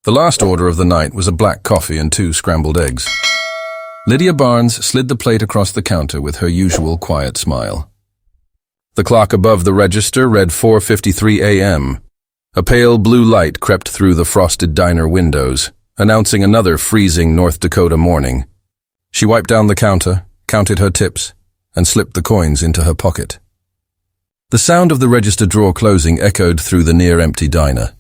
The last order of the night was a black coffee and 2 scrambled eggs. Lydia Barnes slid the plate across the counter with her usual quiet smile. The clock above the register read 4:53 a.m. A pale blue light crept through the frosted diner windows, announcing another freezing North Dakota morning. She wiped down the counter, counted her tips, and slipped the coins into her pocket. The sound of the register drawer closing echoed through the near-empty diner.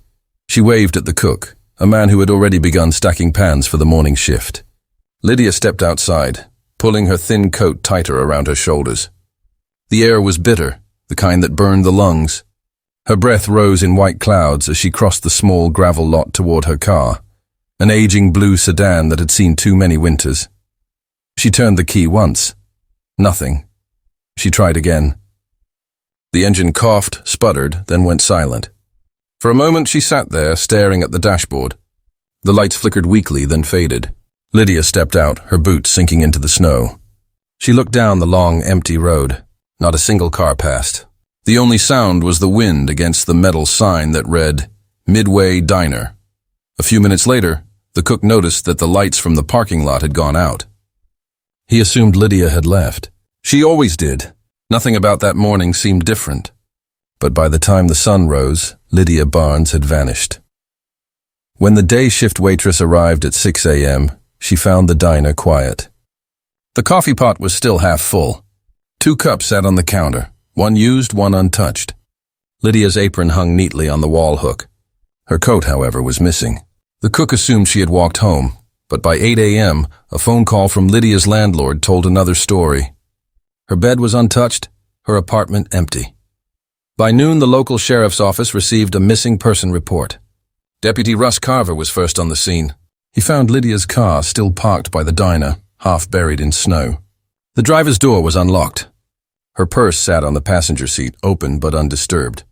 She waved at the cook, a man who had already begun stacking pans for the morning shift. Lydia stepped outside, pulling her thin coat tighter around her shoulders. The air was bitter, the kind that burned the lungs. Her breath rose in white clouds as she crossed the small gravel lot toward her car, an aging blue sedan that had seen too many winters. She turned the key once. Nothing. She tried again. The engine coughed, sputtered, then went silent. For a moment she sat there, staring at the dashboard. The lights flickered weakly, then faded. Lydia stepped out, her boots sinking into the snow. She looked down the long, empty road. Not a single car passed. The only sound was the wind against the metal sign that read, Midway Diner. A few minutes later, the cook noticed that the lights from the parking lot had gone out. He assumed Lydia had left. She always did. Nothing about that morning seemed different. But by the time the sun rose, Lydia Barnes had vanished. When the day shift waitress arrived at 6 a.m., she found the diner quiet. The coffee pot was still half full. 2 cups sat on the counter, one used, one untouched. Lydia's apron hung neatly on the wall hook. Her coat, however, was missing. The cook assumed she had walked home, but by 8 a.m., a phone call from Lydia's landlord told another story. Her bed was untouched, her apartment empty. By noon, the local sheriff's office received a missing person report. Deputy Russ Carver was first on the scene. He found Lydia's car still parked by the diner, half buried in snow. The driver's door was unlocked. Her purse sat on the passenger seat, open but undisturbed.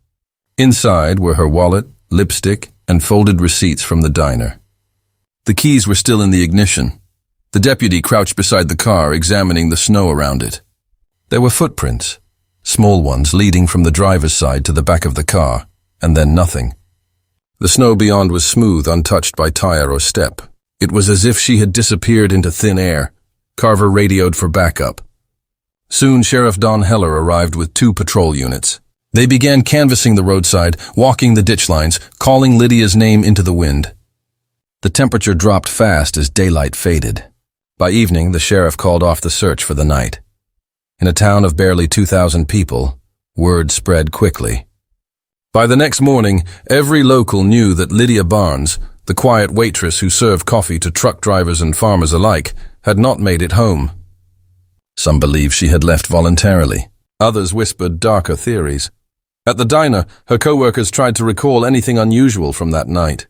Inside were her wallet, lipstick, and folded receipts from the diner. The keys were still in the ignition. The deputy crouched beside the car, examining the snow around it. There were footprints, small ones leading from the driver's side to the back of the car, and then nothing. The snow beyond was smooth, untouched by tire or step. It was as if she had disappeared into thin air. Carver radioed for backup. Soon Sheriff Don Heller arrived with 2 patrol units. They began canvassing the roadside, walking the ditch lines, calling Lydia's name into the wind. The temperature dropped fast as daylight faded. By evening, the sheriff called off the search for the night. In a town of barely 2,000 people, word spread quickly. By the next morning, every local knew that Lydia Barnes, the quiet waitress who served coffee to truck drivers and farmers alike, had not made it home. Some believed she had left voluntarily. Others whispered darker theories. At the diner, her co-workers tried to recall anything unusual from that night.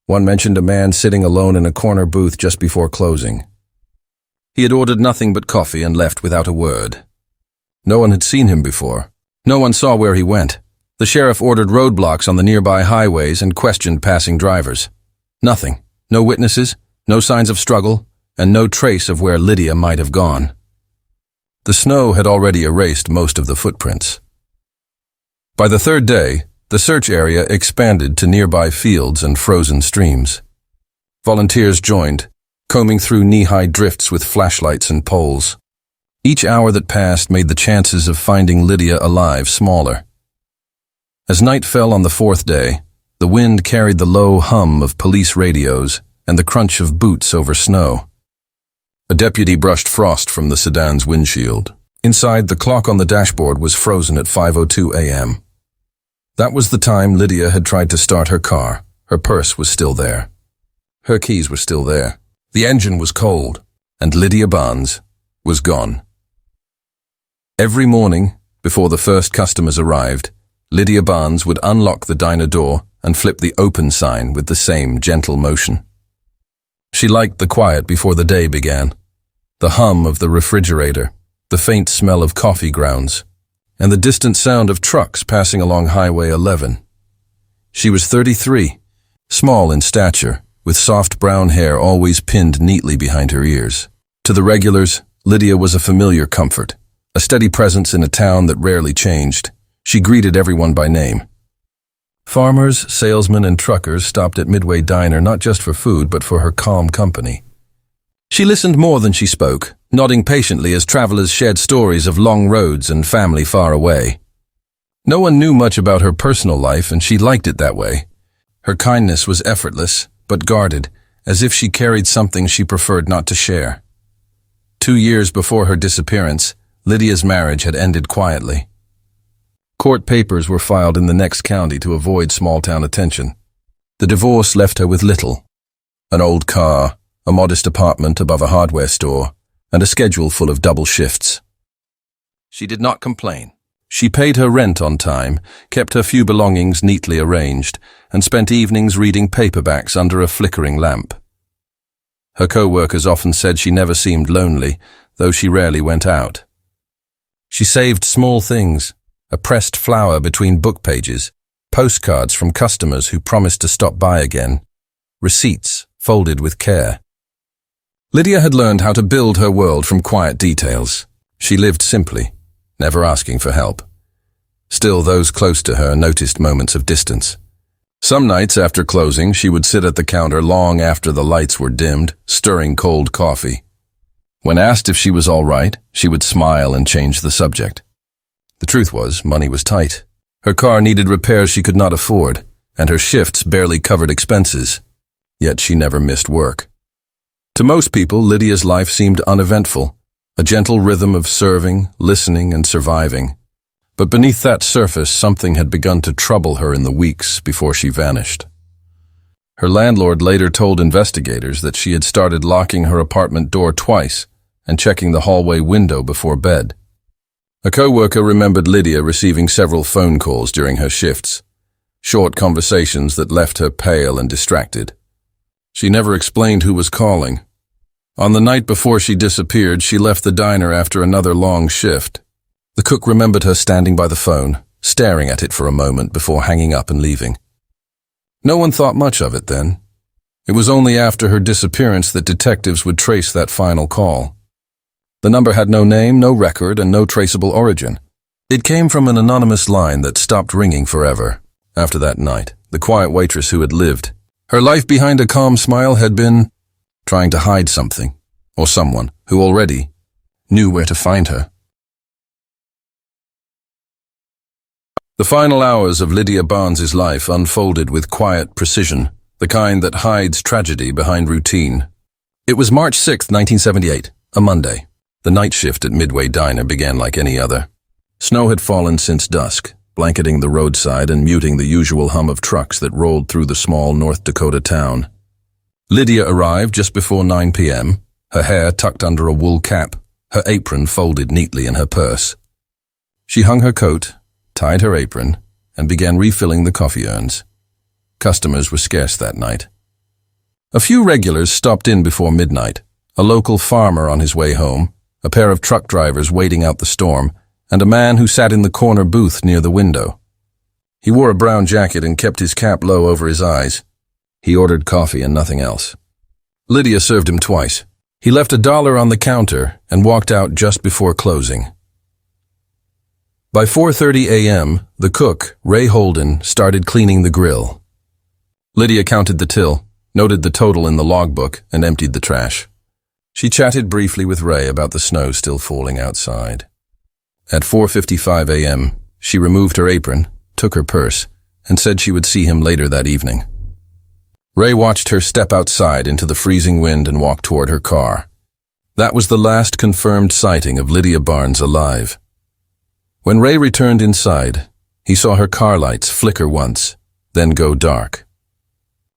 One mentioned a man sitting alone in a corner booth just before closing. He had ordered nothing but coffee and left without a word. No one had seen him before. No one saw where he went. The sheriff ordered roadblocks on the nearby highways and questioned passing drivers. Nothing. No witnesses, no signs of struggle, and no trace of where Lydia might have gone. The snow had already erased most of the footprints. By the 3rd day, the search area expanded to nearby fields and frozen streams. Volunteers joined, combing through knee-high drifts with flashlights and poles. Each hour that passed made the chances of finding Lydia alive smaller. As night fell on the 4th day, the wind carried the low hum of police radios and the crunch of boots over snow. A deputy brushed frost from the sedan's windshield. Inside, the clock on the dashboard was frozen at 5:02 a.m. That was the time Lydia had tried to start her car. Her purse was still there. Her keys were still there. The engine was cold, and Lydia Barnes was gone. Every morning, before the first customers arrived, Lydia Barnes would unlock the diner door and flip the open sign with the same gentle motion. She liked the quiet before the day began, the hum of the refrigerator, the faint smell of coffee grounds, and the distant sound of trucks passing along Highway 11. She was 33, small in stature, with soft brown hair always pinned neatly behind her ears. To the regulars, Lydia was a familiar comfort, a steady presence in a town that rarely changed. She greeted everyone by name. Farmers, salesmen, and truckers stopped at Midway Diner not just for food but for her calm company. She listened more than she spoke, nodding patiently as travelers shared stories of long roads and family far away. No one knew much about her personal life, and she liked it that way. Her kindness was effortless, but guarded, as if she carried something she preferred not to share. 2 years before her disappearance, Lydia's marriage had ended quietly. Court papers were filed in the next county to avoid small-town attention. The divorce left her with little: an old car, a modest apartment above a hardware store, and a schedule full of double shifts. She did not complain. She paid her rent on time, kept her few belongings neatly arranged, and spent evenings reading paperbacks under a flickering lamp. Her co-workers often said she never seemed lonely, though she rarely went out. She saved small things: a pressed flower between book pages, postcards from customers who promised to stop by again, receipts folded with care. Lydia had learned how to build her world from quiet details. She lived simply, never asking for help. Still, those close to her noticed moments of distance. Some nights after closing, she would sit at the counter long after the lights were dimmed, stirring cold coffee. When asked if she was all right, she would smile and change the subject. The truth was, money was tight. Her car needed repairs she could not afford, and her shifts barely covered expenses. Yet she never missed work. To most people, Lydia's life seemed uneventful, a gentle rhythm of serving, listening, and surviving. But beneath that surface, something had begun to trouble her in the weeks before she vanished. Her landlord later told investigators that she had started locking her apartment door twice and checking the hallway window before bed. A co-worker remembered Lydia receiving several phone calls during her shifts, short conversations that left her pale and distracted. She never explained who was calling. On the night before she disappeared, she left the diner after another long shift. The cook remembered her standing by the phone, staring at it for a moment before hanging up and leaving. No one thought much of it then. It was only after her disappearance that detectives would trace that final call. The number had no name, no record, and no traceable origin. It came from an anonymous line that stopped ringing forever. After that night, the quiet waitress who had lived, her life behind a calm smile, had been trying to hide something, or someone who already knew where to find her. The final hours of Lydia Barnes's life unfolded with quiet precision, the kind that hides tragedy behind routine. It was March 6, 1978, a Monday. The night shift at Midway Diner began like any other. Snow had fallen since dusk, blanketing the roadside and muting the usual hum of trucks that rolled through the small North Dakota town. Lydia arrived just before 9 p.m., her hair tucked under a wool cap, her apron folded neatly in her purse. She hung her coat, tied her apron, and began refilling the coffee urns. Customers were scarce that night. A few regulars stopped in before midnight: a local farmer on his way home, a pair of truck drivers waiting out the storm, and a man who sat in the corner booth near the window. He wore a brown jacket and kept his cap low over his eyes. He ordered coffee and nothing else. Lydia served him twice. He left $1 on the counter and walked out just before closing. By 4:30 a.m., the cook, Ray Holden, started cleaning the grill. Lydia counted the till, noted the total in the logbook, and emptied the trash. She chatted briefly with Ray about the snow still falling outside. At 4:55 a.m., she removed her apron, took her purse, and said she would see him later that evening. Ray watched her step outside into the freezing wind and walk toward her car. That was the last confirmed sighting of Lydia Barnes alive. When Ray returned inside, he saw her car lights flicker once, then go dark.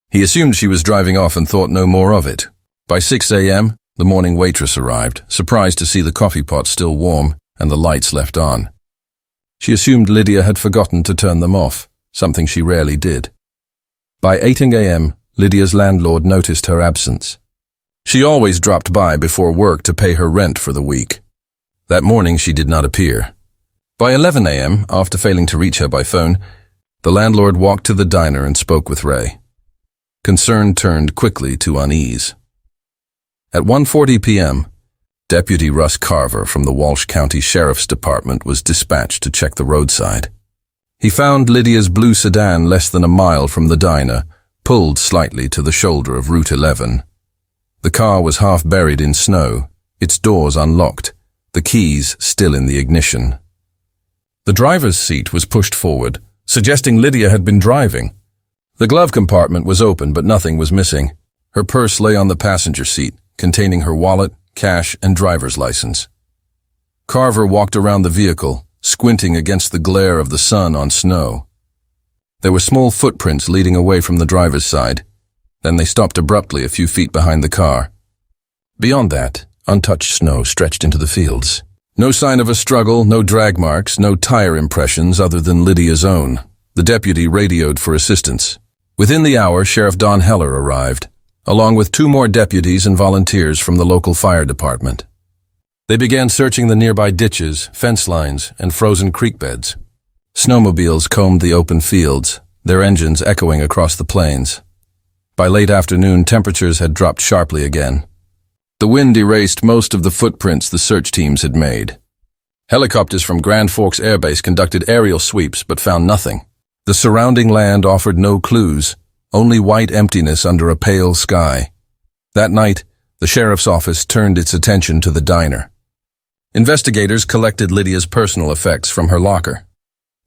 He assumed she was driving off and thought no more of it. By 6 a.m., the morning waitress arrived, surprised to see the coffee pot still warm and the lights left on. She assumed Lydia had forgotten to turn them off, something she rarely did. By 8 a.m., Lydia's landlord noticed her absence. She always dropped by before work to pay her rent for the week. That morning she did not appear. By 11 a.m., after failing to reach her by phone, the landlord walked to the diner and spoke with Ray. Concern turned quickly to unease. At 1:40 p.m., Deputy Russ Carver from the Walsh County Sheriff's Department was dispatched to check the roadside. He found Lydia's blue sedan less than a mile from the diner, pulled slightly to the shoulder of Route 11. The car was half buried in snow, its doors unlocked, the keys still in the ignition. The driver's seat was pushed forward, suggesting Lydia had been driving. The glove compartment was open, but nothing was missing. Her purse lay on the passenger seat, containing her wallet, cash, and driver's license. Carver walked around the vehicle, squinting against the glare of the sun on snow. There were small footprints leading away from the driver's side. Then they stopped abruptly a few feet behind the car. Beyond that, untouched snow stretched into the fields. No sign of a struggle, no drag marks, no tire impressions other than Lydia's own. The deputy radioed for assistance. Within the hour, Sheriff Don Heller arrived, along with 2 more deputies and volunteers from the local fire department. They began searching the nearby ditches, fence lines, and frozen creek beds. Snowmobiles combed the open fields, their engines echoing across the plains. By late afternoon, temperatures had dropped sharply again. The wind erased most of the footprints the search teams had made. Helicopters from Grand Forks Air Base conducted aerial sweeps but found nothing. The surrounding land offered no clues, only white emptiness under a pale sky. That night, the sheriff's office turned its attention to the diner. Investigators collected Lydia's personal effects from her locker.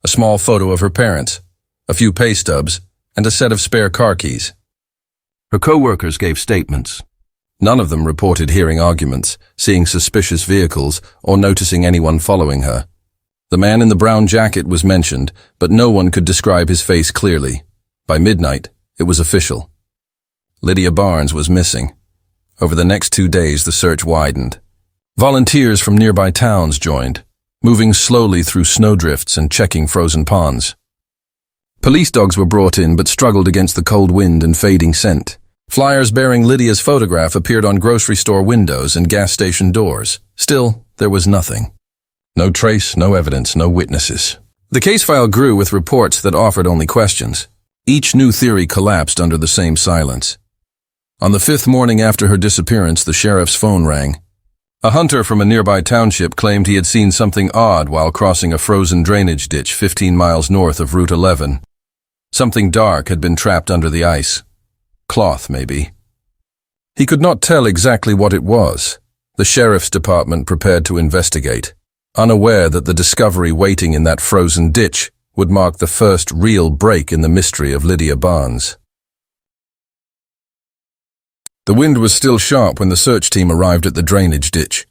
A small photo of her parents, a few pay stubs, and a set of spare car keys. Her co-workers gave statements. None of them reported hearing arguments, seeing suspicious vehicles, or noticing anyone following her. The man in the brown jacket was mentioned, but no one could describe his face clearly. By midnight, it was official. Lydia Barnes was missing. Over the next 2 days, the search widened. Volunteers from nearby towns joined, moving slowly through snowdrifts and checking frozen ponds. Police dogs were brought in but struggled against the cold wind and fading scent. Flyers bearing Lydia's photograph appeared on grocery store windows and gas station doors. Still, there was nothing. No trace, no evidence, no witnesses. The case file grew with reports that offered only questions. Each new theory collapsed under the same silence. On the 5th morning after her disappearance, the sheriff's phone rang. A hunter from a nearby township claimed he had seen something odd while crossing a frozen drainage ditch 15 miles north of Route 11. Something dark had been trapped under the ice. Cloth, maybe. He could not tell exactly what it was. The sheriff's department prepared to investigate, unaware that the discovery waiting in that frozen ditch would mark the first real break in the mystery of Lydia Barnes. The wind was still sharp when the search team arrived at the drainage ditch.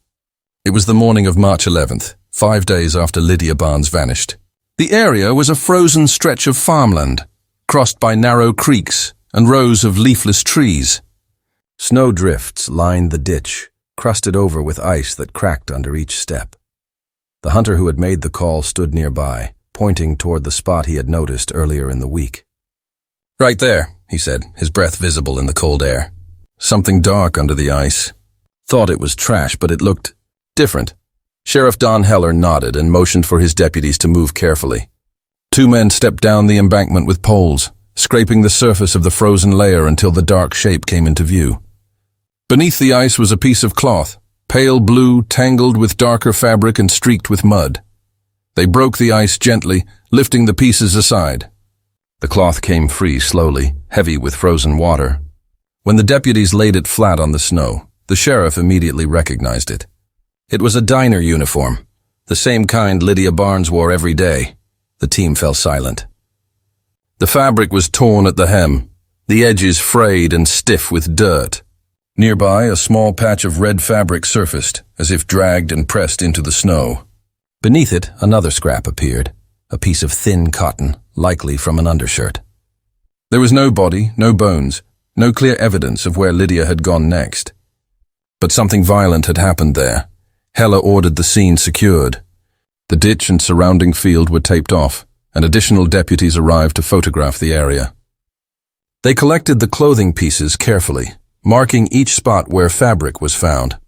It was the morning of March 11th, 5 days after Lydia Barnes vanished. The area was a frozen stretch of farmland, crossed by narrow creeks and rows of leafless trees. Snowdrifts lined the ditch, crusted over with ice that cracked under each step. The hunter who had made the call stood nearby, pointing toward the spot he had noticed earlier in the week. "Right there," he said, his breath visible in the cold air. Something dark under the ice. Thought it was trash, but it looked different. Sheriff Don Heller nodded and motioned for his deputies to move carefully. 2 men stepped down the embankment with poles, scraping the surface of the frozen layer until the dark shape came into view. Beneath the ice was a piece of cloth, pale blue, tangled with darker fabric and streaked with mud. They broke the ice gently, lifting the pieces aside. The cloth came free slowly, heavy with frozen water. When the deputies laid it flat on the snow, the sheriff immediately recognized it. It was a diner uniform, the same kind Lydia Barnes wore every day. The team fell silent. The fabric was torn at the hem, the edges frayed and stiff with dirt. Nearby, a small patch of red fabric surfaced, as if dragged and pressed into the snow. Beneath it, another scrap appeared, a piece of thin cotton, likely from an undershirt. There was no body, no bones, no clear evidence of where Lydia had gone next. But something violent had happened there. Heller ordered the scene secured. The ditch and surrounding field were taped off, and additional deputies arrived to photograph the area. They collected the clothing pieces carefully, marking each spot where fabric was found.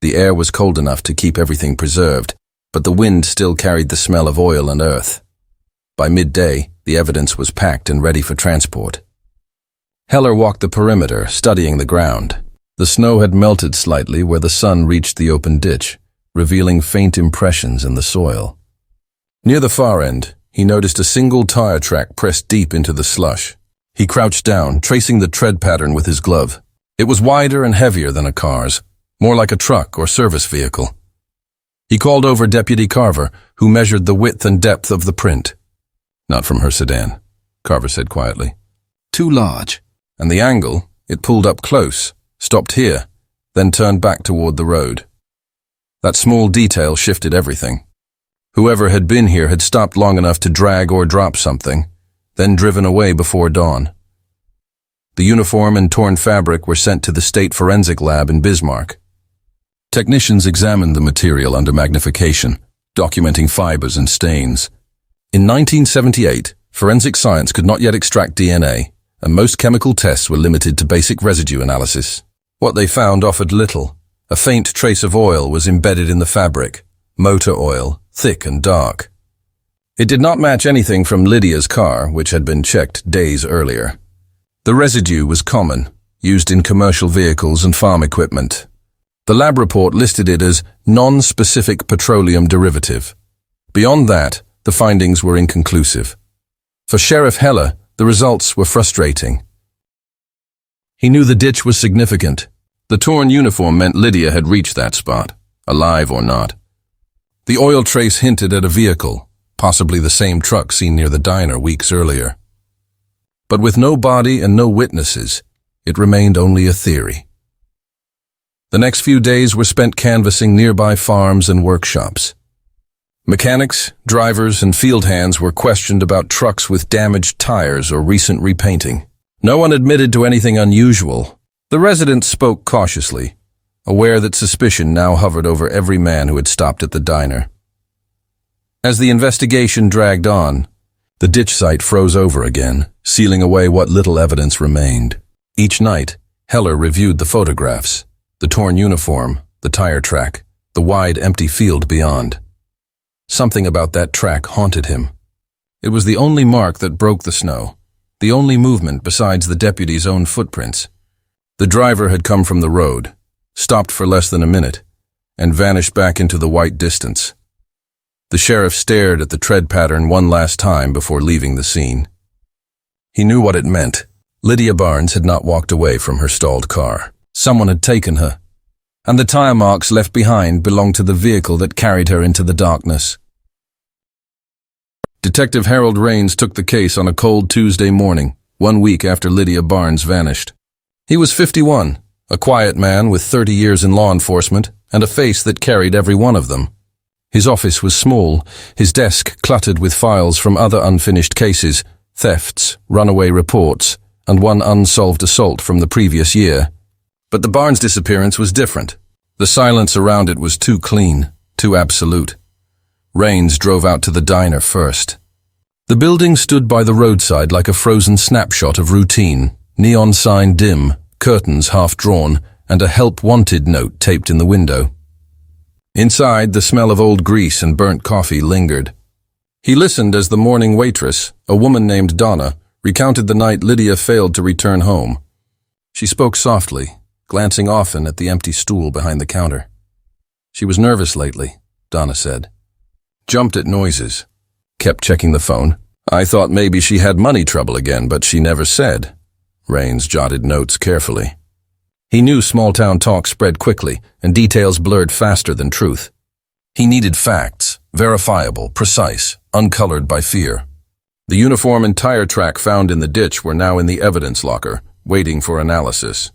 The air was cold enough to keep everything preserved, but the wind still carried the smell of oil and earth. By midday, the evidence was packed and ready for transport. Heller walked the perimeter, studying the ground. The snow had melted slightly where the sun reached the open ditch, revealing faint impressions in the soil. Near the far end, he noticed a single tire track pressed deep into the slush. He crouched down, tracing the tread pattern with his glove. It was wider and heavier than a car's, more like a truck or service vehicle. He called over Deputy Carver, who measured the width and depth of the print. "Not from her sedan," Carver said quietly. "Too large." "And the angle, it pulled up close, stopped here, then turned back toward the road. That small detail shifted everything. Whoever had been here had stopped long enough to drag or drop something, then driven away before dawn." The uniform and torn fabric were sent to the State Forensic Lab in Bismarck. Technicians examined the material under magnification, documenting fibers and stains. In 1978, forensic science could not yet extract DNA, and most chemical tests were limited to basic residue analysis. What they found offered little. A faint trace of oil was embedded in the fabric, motor oil, thick and dark. It did not match anything from Lydia's car, which had been checked days earlier. The residue was common, used in commercial vehicles and farm equipment. The lab report listed it as non-specific petroleum derivative. Beyond that, the findings were inconclusive. For Sheriff Heller, the results were frustrating. He knew the ditch was significant. The torn uniform meant Lydia had reached that spot, alive or not. The oil trace hinted at a vehicle, possibly the same truck seen near the diner weeks earlier. But with no body and no witnesses, it remained only a theory. The next few days were spent canvassing nearby farms and workshops. Mechanics, drivers, and field hands were questioned about trucks with damaged tires or recent repainting. No one admitted to anything unusual. The residents spoke cautiously, aware that suspicion now hovered over every man who had stopped at the diner. As the investigation dragged on, the ditch site froze over again, sealing away what little evidence remained. Each night, Heller reviewed the photographs, the torn uniform, the tire track, the wide, empty field beyond. Something about that track haunted him. It was the only mark that broke the snow, the only movement besides the deputy's own footprints. The driver had come from the road, stopped for less than a minute, and vanished back into the white distance. The sheriff stared at the tread pattern one last time before leaving the scene. He knew what it meant. Lydia Barnes had not walked away from her stalled car. Someone had taken her, and the tire marks left behind belonged to the vehicle that carried her into the darkness. Detective Harold Raines took the case on a cold Tuesday morning, 1 week after Lydia Barnes vanished. He was 51, a quiet man with 30 years in law enforcement and a face that carried every one of them. His office was small, his desk cluttered with files from other unfinished cases, thefts, runaway reports, and one unsolved assault from the previous year. But the Barnes disappearance was different. The silence around it was too clean, too absolute. Raines drove out to the diner first. The building stood by the roadside like a frozen snapshot of routine, neon sign dim, curtains half drawn, and a help wanted note taped in the window. Inside, the smell of old grease and burnt coffee lingered. He listened as the morning waitress, a woman named Donna, recounted the night Lydia failed to return home. She spoke softly, glancing often at the empty stool behind the counter. She was nervous lately, Donna said. Jumped at noises. Kept checking the phone. I thought maybe she had money trouble again, but she never said. Raines jotted notes carefully. He knew small-town talk spread quickly, and details blurred faster than truth. He needed facts, verifiable, precise, uncolored by fear. The uniform and tire track found in the ditch were now in the evidence locker, waiting for analysis.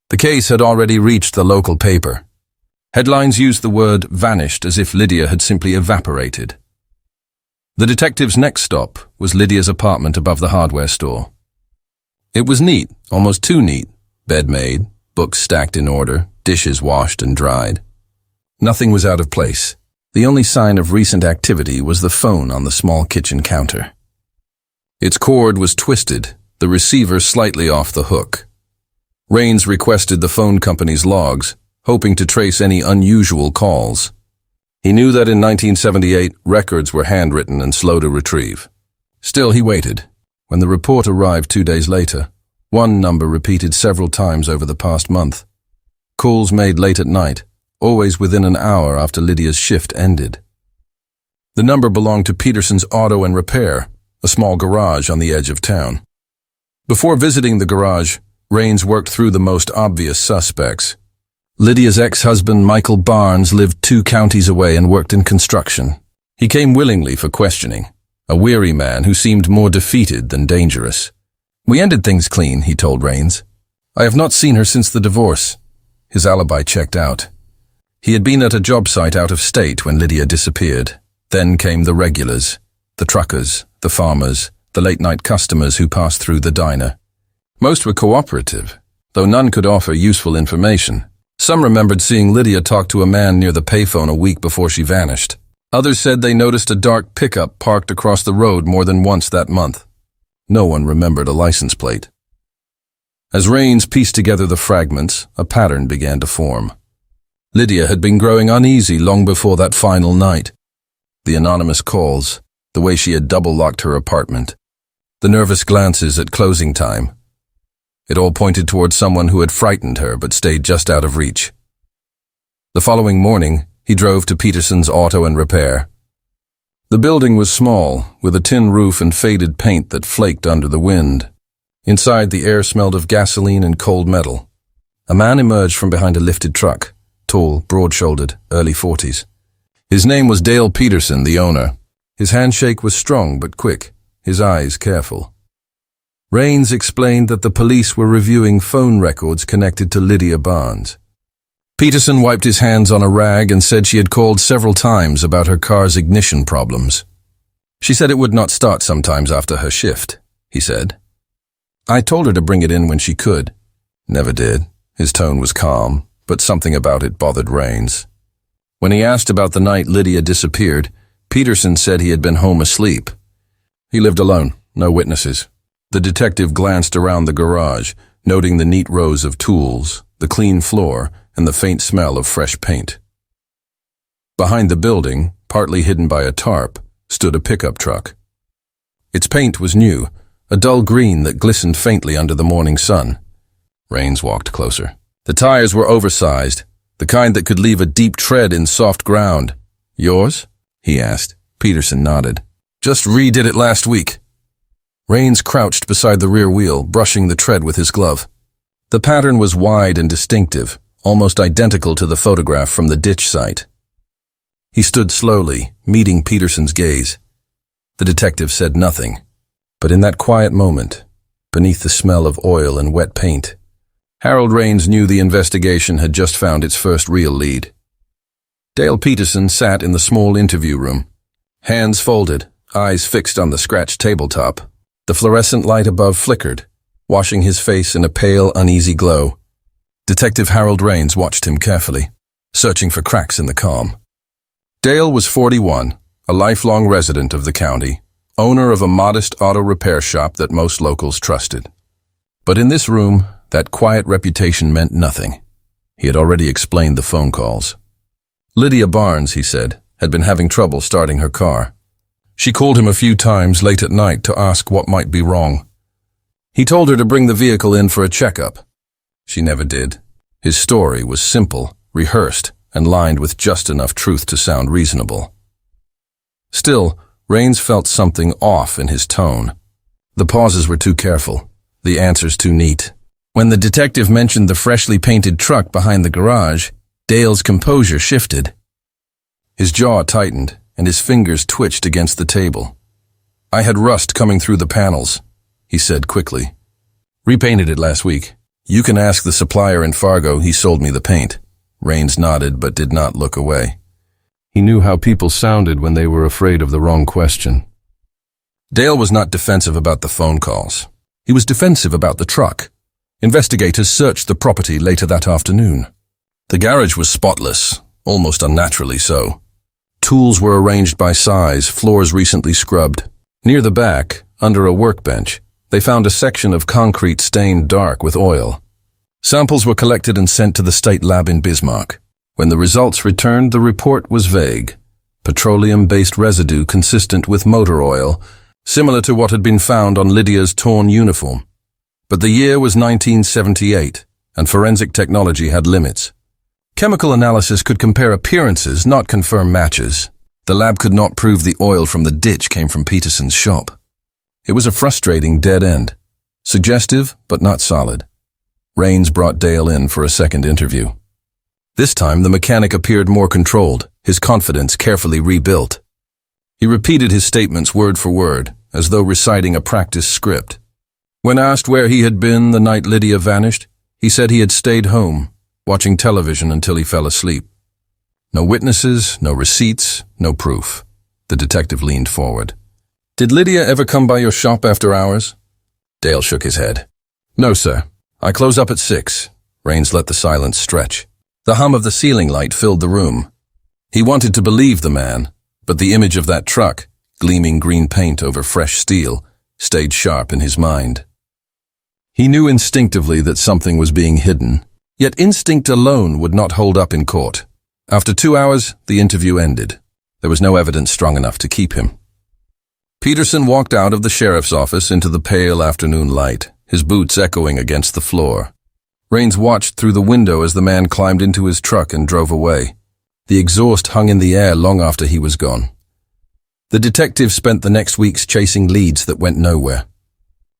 The case had already reached the local paper. Headlines used the word vanished as if Lydia had simply evaporated. The detective's next stop was Lydia's apartment above the hardware store. It was neat, almost too neat. Bed made, books stacked in order, dishes washed and dried. Nothing was out of place. The only sign of recent activity was the phone on the small kitchen counter. Its cord was twisted, the receiver slightly off the hook. Raines requested the phone company's logs, hoping to trace any unusual calls. He knew that in 1978, records were handwritten and slow to retrieve. Still, he waited. When the report arrived 2 days later, one number repeated several times over the past month. Calls made late at night, always within an hour after Lydia's shift ended. The number belonged to Peterson's Auto and Repair, a small garage on the edge of town. Before visiting the garage, Raines worked through the most obvious suspects. Lydia's ex-husband, Michael Barnes, lived 2 counties away and worked in construction. He came willingly for questioning, a weary man who seemed more defeated than dangerous. "We ended things clean," he told Raines. "I have not seen her since the divorce." His alibi checked out. He had been at a job site out of state when Lydia disappeared. Then came the regulars, the truckers, the farmers, the late-night customers who passed through the diner. Most were cooperative, though none could offer useful information. Some remembered seeing Lydia talk to a man near the payphone a week before she vanished. Others said they noticed a dark pickup parked across the road more than once that month. No one remembered a license plate. As Raines pieced together the fragments, a pattern began to form. Lydia had been growing uneasy long before that final night. The anonymous calls, the way she had double-locked her apartment, the nervous glances at closing time. It all pointed toward someone who had frightened her but stayed just out of reach. The following morning, he drove to Peterson's Auto and Repair. The building was small, with a tin roof and faded paint that flaked under the wind. Inside, the air smelled of gasoline and cold metal. A man emerged from behind a lifted truck, tall, broad-shouldered, early 40s. His name was Dale Peterson, the owner. His handshake was strong but quick, his eyes careful. Raines explained that the police were reviewing phone records connected to Lydia Barnes. Peterson wiped his hands on a rag and said she had called several times about her car's ignition problems. She said it would not start sometimes after her shift, he said. "I told her to bring it in when she could." Never did. His tone was calm, but something about it bothered Raines. When he asked about the night Lydia disappeared, Peterson said he had been home asleep. He lived alone, no witnesses. The detective glanced around the garage, noting the neat rows of tools, the clean floor, and the faint smell of fresh paint. Behind the building, partly hidden by a tarp, stood a pickup truck. Its paint was new, a dull green that glistened faintly under the morning sun. Raines walked closer. The tires were oversized, the kind that could leave a deep tread in soft ground. "Yours?" he asked. Peterson nodded. "Just redid it last week." Raines crouched beside the rear wheel, brushing the tread with his glove. The pattern was wide and distinctive, almost identical to the photograph from the ditch site. He stood slowly, meeting Peterson's gaze. The detective said nothing, but in that quiet moment, beneath the smell of oil and wet paint, Harold Raines knew the investigation had just found its first real lead. Dale Peterson sat in the small interview room, hands folded, eyes fixed on the scratched tabletop. The fluorescent light above flickered, washing his face in a pale, uneasy glow. Detective Harold Raines watched him carefully, searching for cracks in the calm. Dale was 41, a lifelong resident of the county, owner of a modest auto repair shop that most locals trusted. But in this room, that quiet reputation meant nothing. He had already explained the phone calls. Lydia Barnes, he said, had been having trouble starting her car. She called him a few times late at night to ask what might be wrong. He told her to bring the vehicle in for a checkup. She never did. His story was simple, rehearsed, and lined with just enough truth to sound reasonable. Still, Raines felt something off in his tone. The pauses were too careful, the answers too neat. When the detective mentioned the freshly painted truck behind the garage, Dale's composure shifted. His jaw tightened, and his fingers twitched against the table. "I had rust coming through the panels," he said quickly. "Repainted it last week. You can ask the supplier in Fargo, he sold me the paint." Raines nodded but did not look away. He knew how people sounded when they were afraid of the wrong question. Dale was not defensive about the phone calls. He was defensive about the truck. Investigators searched the property later that afternoon. The garage was spotless, almost unnaturally so. Tools were arranged by size, floors recently scrubbed. Near the back, under a workbench, they found a section of concrete stained dark with oil. Samples were collected and sent to the state lab in Bismarck. When the results returned, the report was vague. Petroleum-based residue consistent with motor oil, similar to what had been found on Lydia's torn uniform. But the year was 1978, and forensic technology had limits. Chemical analysis could compare appearances, not confirm matches. The lab could not prove the oil from the ditch came from Peterson's shop. It was a frustrating dead end. Suggestive, but not solid. Rains brought Dale in for a second interview. This time, the mechanic appeared more controlled, his confidence carefully rebuilt. He repeated his statements word for word, as though reciting a practice script. When asked where he had been the night Lydia vanished, he said he had stayed home, watching television until he fell asleep. No witnesses, no receipts, no proof. The detective leaned forward. "Did Lydia ever come by your shop after hours?" Dale shook his head. "No, sir. I close up at 6. Rains let the silence stretch. The hum of the ceiling light filled the room. He wanted to believe the man, but the image of that truck, gleaming green paint over fresh steel, stayed sharp in his mind. He knew instinctively that something was being hidden, yet instinct alone would not hold up in court. After 2 hours, the interview ended. There was no evidence strong enough to keep him. Peterson walked out of the sheriff's office into the pale afternoon light, his boots echoing against the floor. Rains watched through the window as the man climbed into his truck and drove away. The exhaust hung in the air long after he was gone. The detective spent the next weeks chasing leads that went nowhere.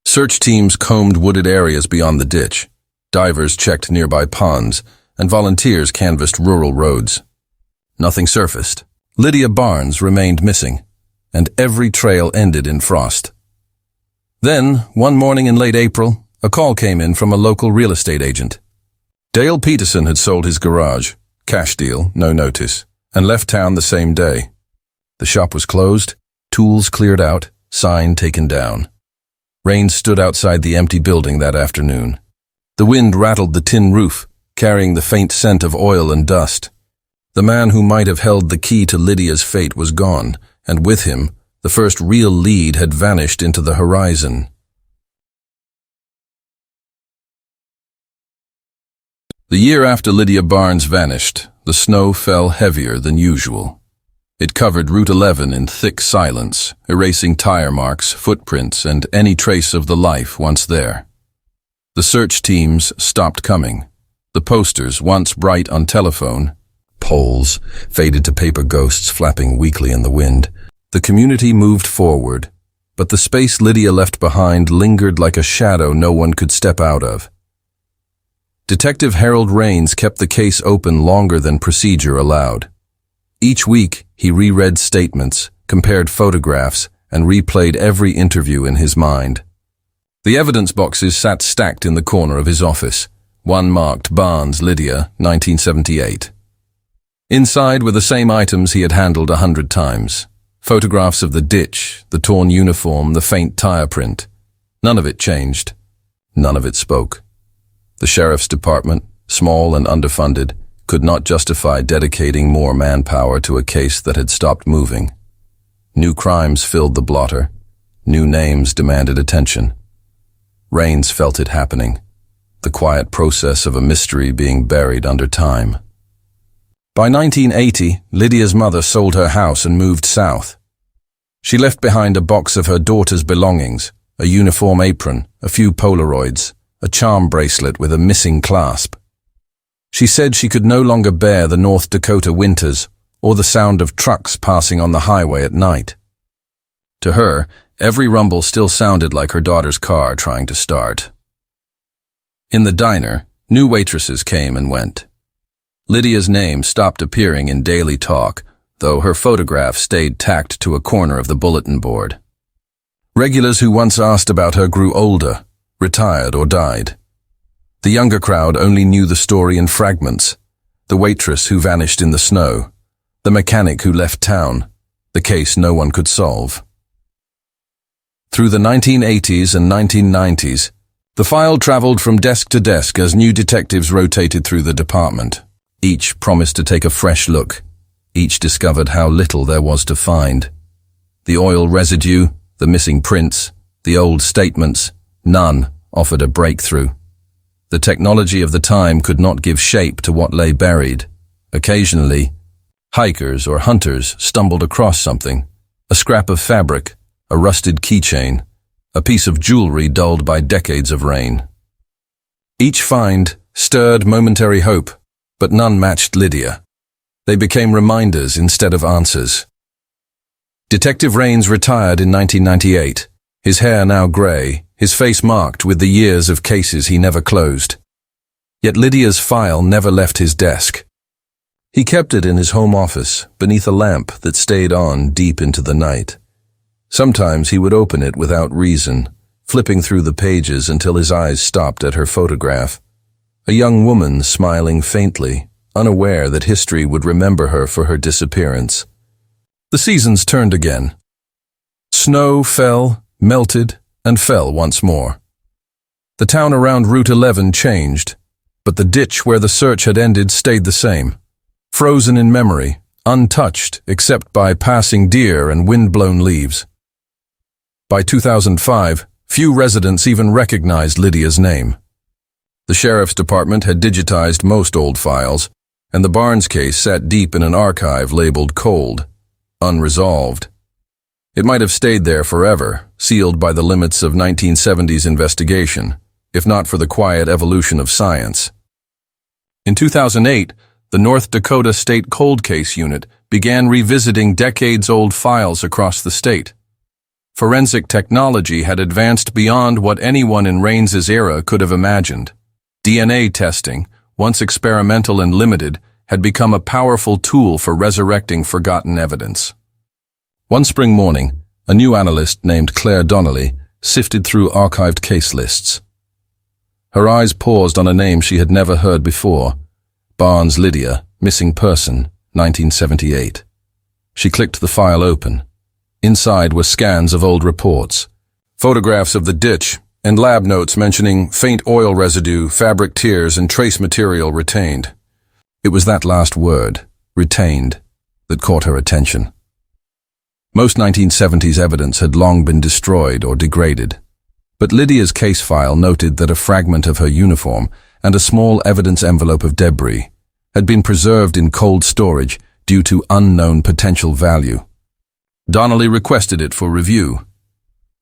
Search teams combed wooded areas beyond the ditch. Divers checked nearby ponds, and volunteers canvassed rural roads. Nothing surfaced. Lydia Barnes remained missing, and every trail ended in frost. Then, one morning in late April, a call came in from a local real estate agent. Dale Peterson had sold his garage, cash deal, no notice, and left town the same day. The shop was closed, tools cleared out, sign taken down. Rain stood outside the empty building that afternoon. The wind rattled the tin roof, carrying the faint scent of oil and dust. The man who might have held the key to Lydia's fate was gone, and with him, the first real lead had vanished into the horizon. The year after Lydia Barnes vanished, the snow fell heavier than usual. It covered Route 11 in thick silence, erasing tire marks, footprints, and any trace of the life once there. The search teams stopped coming. The posters, once bright on telephone poles, faded to paper ghosts flapping weakly in the wind. The community moved forward, but the space Lydia left behind lingered like a shadow no one could step out of. Detective Harold Rains kept the case open longer than procedure allowed. Each week, he reread statements, compared photographs, and replayed every interview in his mind. The evidence boxes sat stacked in the corner of his office, one marked Barnes, Lydia, 1978. Inside were the same items he had handled 100 times. Photographs of the ditch, the torn uniform, the faint tire print. None of it changed. None of it spoke. The sheriff's department, small and underfunded, could not justify dedicating more manpower to a case that had stopped moving. New crimes filled the blotter. New names demanded attention. Rains felt it happening, the quiet process of a mystery being buried under time. By 1980, Lydia's mother sold her house and moved south. She left behind a box of her daughter's belongings, a uniform apron, a few Polaroids, a charm bracelet with a missing clasp. She said she could no longer bear the North Dakota winters or the sound of trucks passing on the highway at night. To her, every rumble still sounded like her daughter's car trying to start. In the diner, new waitresses came and went. Lydia's name stopped appearing in daily talk, though her photograph stayed tacked to a corner of the bulletin board. Regulars who once asked about her grew older, retired or died. The younger crowd only knew the story in fragments: the waitress who vanished in the snow, the mechanic who left town, the case no one could solve. Through the 1980s and 1990s, the file traveled from desk to desk as new detectives rotated through the department. Each promised to take a fresh look. Each discovered how little there was to find. The oil residue, the missing prints, the old statements, none offered a breakthrough. The technology of the time could not give shape to what lay buried. Occasionally, hikers or hunters stumbled across something: a scrap of fabric, a rusted keychain, a piece of jewelry dulled by decades of rain. Each find stirred momentary hope, but none matched Lydia. They became reminders instead of answers. Detective Rains retired in 1998, his hair now grey, his face marked with the years of cases he never closed. Yet Lydia's file never left his desk. He kept it in his home office, beneath a lamp that stayed on deep into the night. Sometimes he would open it without reason, flipping through the pages until his eyes stopped at her photograph. A young woman smiling faintly, unaware that history would remember her for her disappearance. The seasons turned again. Snow fell, melted, and fell once more. The town around Route 11 changed, but the ditch where the search had ended stayed the same, frozen in memory, untouched except by passing deer and wind-blown leaves. By 2005, few residents even recognized Lydia's name. The sheriff's department had digitized most old files, and the Barnes case sat deep in an archive labeled cold, unresolved. It might have stayed there forever, sealed by the limits of 1970s investigation, if not for the quiet evolution of science. In 2008, the North Dakota State Cold Case Unit began revisiting decades-old files across the state. Forensic technology had advanced beyond what anyone in Rains's era could have imagined. DNA testing, once experimental and limited, had become a powerful tool for resurrecting forgotten evidence. One spring morning, a new analyst named Claire Donnelly sifted through archived case lists. Her eyes paused on a name she had never heard before: Barnes Lydia, missing person, 1978. She clicked the file open. Inside were scans of old reports, photographs of the ditch, and lab notes mentioning faint oil residue, fabric tears, and trace material retained. It was that last word, retained, that caught her attention. Most 1970s evidence had long been destroyed or degraded, but Lydia's case file noted that a fragment of her uniform and a small evidence envelope of debris had been preserved in cold storage due to unknown potential value. Donnelly requested it for review.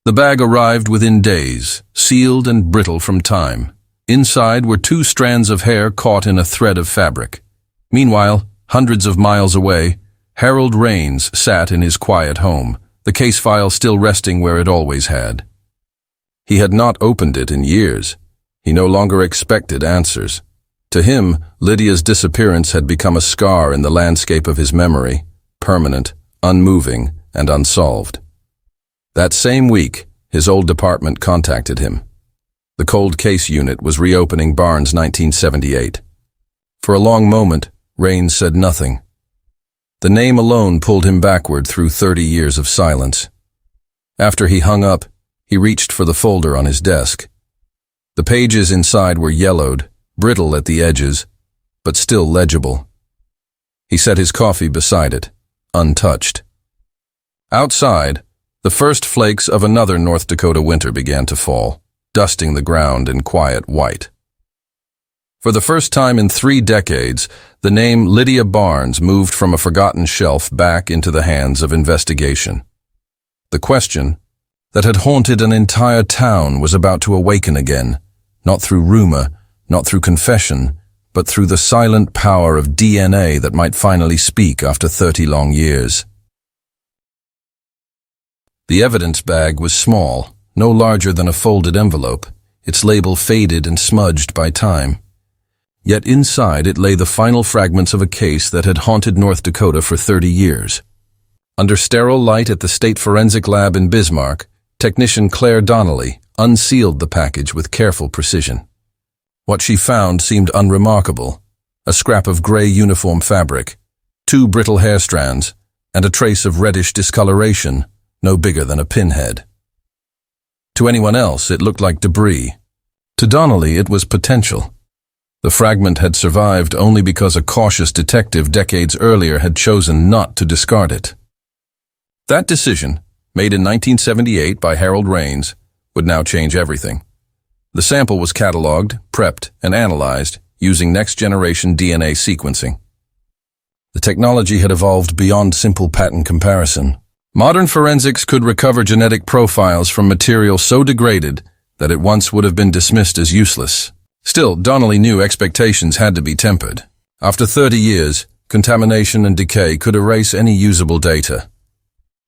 The bag arrived within days, sealed and brittle from time. Inside were 2 strands of hair caught in a thread of fabric. Meanwhile, hundreds of miles away, Harold Rains sat in his quiet home, the case file still resting where it always had. He had not opened it in years. He no longer expected answers. To him, Lydia's disappearance had become a scar in the landscape of his memory, permanent, unmoving, and unsolved. That same week, his old department contacted him. The Cold Case Unit was reopening Barnes 1978. For a long moment, Rains said nothing. The name alone pulled him backward through 30 years of silence. After he hung up, he reached for the folder on his desk. The pages inside were yellowed, brittle at the edges, but still legible. He set his coffee beside it, untouched. Outside, the first flakes of another North Dakota winter began to fall, dusting the ground in quiet white. For the first time in 3 decades, the name Lydia Barnes moved from a forgotten shelf back into the hands of investigation. The question that had haunted an entire town was about to awaken again, not through rumor, not through confession, but through the silent power of DNA that might finally speak after 30 long years. The evidence bag was small, no larger than a folded envelope, its label faded and smudged by time. Yet inside it lay the final fragments of a case that had haunted North Dakota for 30 years. Under sterile light at the State Forensic Lab in Bismarck, technician Claire Donnelly unsealed the package with careful precision. What she found seemed unremarkable: a scrap of gray uniform fabric, 2 brittle hair strands, and a trace of reddish discoloration, no bigger than a pinhead. To anyone else, it looked like debris. To Donnelly, it was potential. The fragment had survived only because a cautious detective decades earlier had chosen not to discard it. That decision, made in 1978 by Harold Rains, would now change everything. The sample was cataloged, prepped, and analyzed using next-generation DNA sequencing. The technology had evolved beyond simple pattern comparison. Modern forensics could recover genetic profiles from material so degraded that it once would have been dismissed as useless. Still, Donnelly knew expectations had to be tempered. After 30 years, contamination and decay could erase any usable data.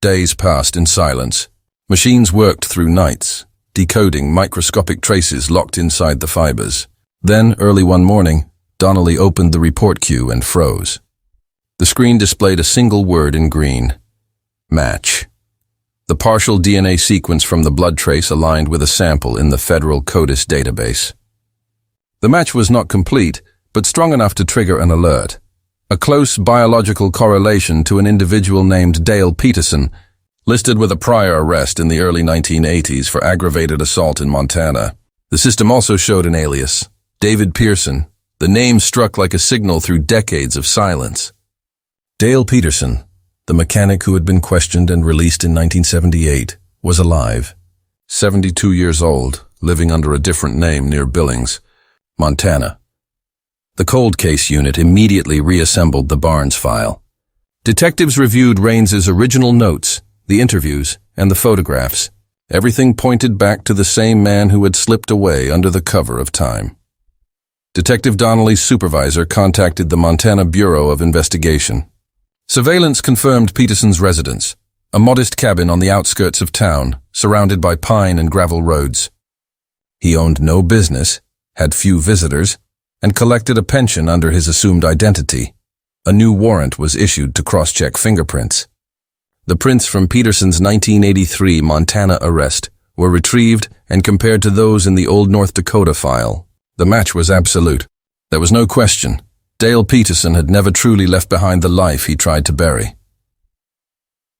Days passed in silence. Machines worked through nights, decoding microscopic traces locked inside the fibers. Then, early one morning, Donnelly opened the report queue and froze. The screen displayed a single word in green: match. The partial DNA sequence from the blood trace aligned with a sample in the federal CODIS database. The match was not complete, but strong enough to trigger an alert. A close biological correlation to an individual named Dale Peterson, listed with a prior arrest in the early 1980s for aggravated assault in Montana. The system also showed an alias, David Pearson. The name struck like a signal through decades of silence. Dale Peterson, the mechanic who had been questioned and released in 1978, was alive. 72 years old, living under a different name near Billings, Montana. The cold case unit immediately reassembled the Barnes file. Detectives reviewed Raines's original notes, the interviews, and the photographs. Everything pointed back to the same man who had slipped away under the cover of time. Detective Donnelly's supervisor contacted the Montana Bureau of Investigation. Surveillance confirmed Peterson's residence, a modest cabin on the outskirts of town, surrounded by pine and gravel roads. He owned no business, had few visitors, and collected a pension under his assumed identity. A new warrant was issued to cross-check fingerprints. The prints from Peterson's 1983 Montana arrest were retrieved and compared to those in the old North Dakota file. The match was absolute. There was no question. Dale Peterson had never truly left behind the life he tried to bury.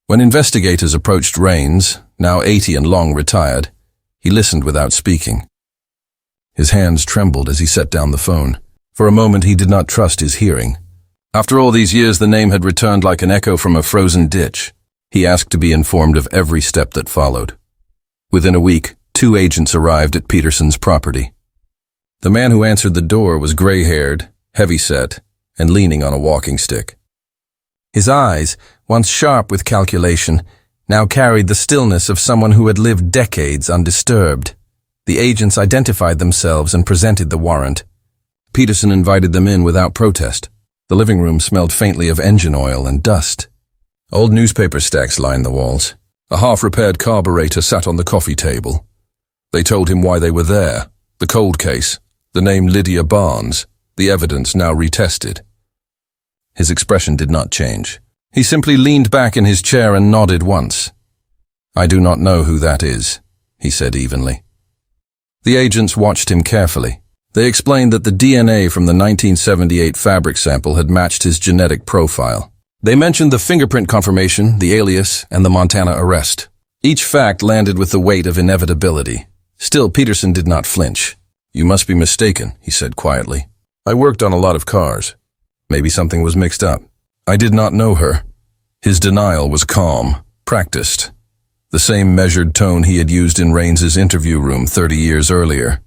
When investigators approached Raines, now 80 and long retired, he listened without speaking. His hands trembled as he set down the phone. For a moment he did not trust his hearing. After all these years, the name had returned like an echo from a frozen ditch. He asked to be informed of every step that followed. Within a week, 2 agents arrived at Peterson's property. The man who answered the door was gray-haired, heavy-set, and leaning on a walking stick. His eyes, once sharp with calculation, now carried the stillness of someone who had lived decades undisturbed. The agents identified themselves and presented the warrant. Peterson invited them in without protest. The living room smelled faintly of engine oil and dust. Old newspaper stacks lined the walls. A half-repaired carburetor sat on the coffee table. They told him why they were there: the cold case, the name Lydia Barnes, the evidence now retested. His expression did not change. He simply leaned back in his chair and nodded once. "I do not know who that is," he said evenly. The agents watched him carefully. They explained that the DNA from the 1978 fabric sample had matched his genetic profile. They mentioned the fingerprint confirmation, the alias, and the Montana arrest. Each fact landed with the weight of inevitability. Still, Peterson did not flinch. "You must be mistaken," he said quietly. "I worked on a lot of cars. Maybe something was mixed up. I did not know her." His denial was calm, practiced. The same measured tone he had used in Raines's interview room 30 years earlier.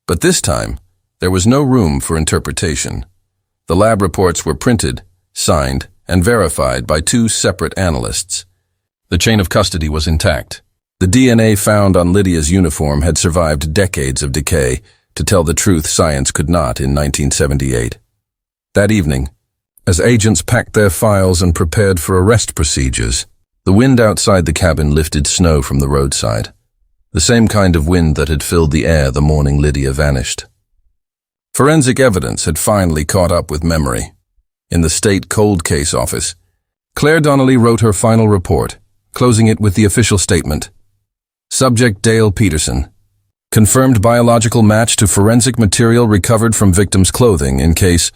But this time, there was no room for interpretation. The lab reports were printed, signed, and verified by 2 separate analysts. The chain of custody was intact. The DNA found on Lydia's uniform had survived decades of decay. To tell the truth, science could not in 1978. That evening, as agents packed their files and prepared for arrest procedures, the wind outside the cabin lifted snow from the roadside, the same kind of wind that had filled the air the morning Lydia vanished. Forensic evidence had finally caught up with memory. In the state cold case office, Claire Donnelly wrote her final report, closing it with the official statement: Subject Dale Peterson. Confirmed biological match to forensic material recovered from victim's clothing in case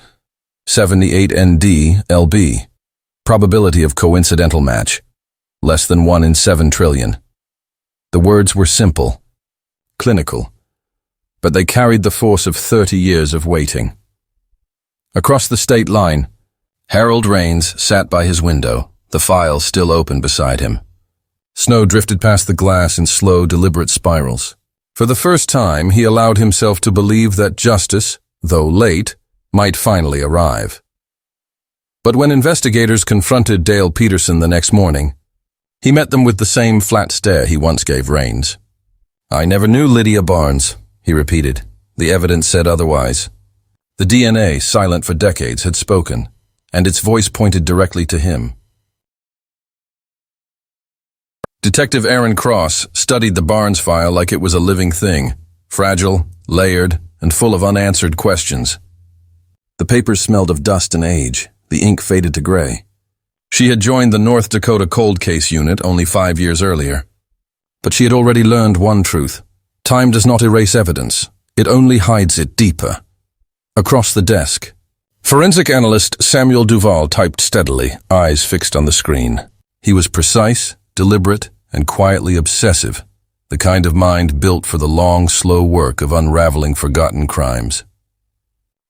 78ND-LB. Probability of coincidental match: less than 1 in 7 trillion. The words were simple, clinical, but they carried the force of 30 years of waiting. Across the state line, Harold Raines sat by his window, the file still open beside him. Snow drifted past the glass in slow, deliberate spirals. For the first time, he allowed himself to believe that justice, though late, might finally arrive. But when investigators confronted Dale Peterson the next morning, he met them with the same flat stare he once gave Raines. "I never knew Lydia Barnes," he repeated. The evidence said otherwise. The DNA, silent for decades, had spoken, and its voice pointed directly to him. Detective Aaron Cross studied the Barnes file like it was a living thing, fragile, layered, and full of unanswered questions. The papers smelled of dust and age. The ink faded to gray. She had joined the North Dakota Cold Case Unit only 5 years earlier. But she had already learned one truth. Time does not erase evidence. It only hides it deeper. Across the desk, forensic analyst Samuel Duval typed steadily, eyes fixed on the screen. He was precise, deliberate, and quietly obsessive, the kind of mind built for the long, slow work of unraveling forgotten crimes.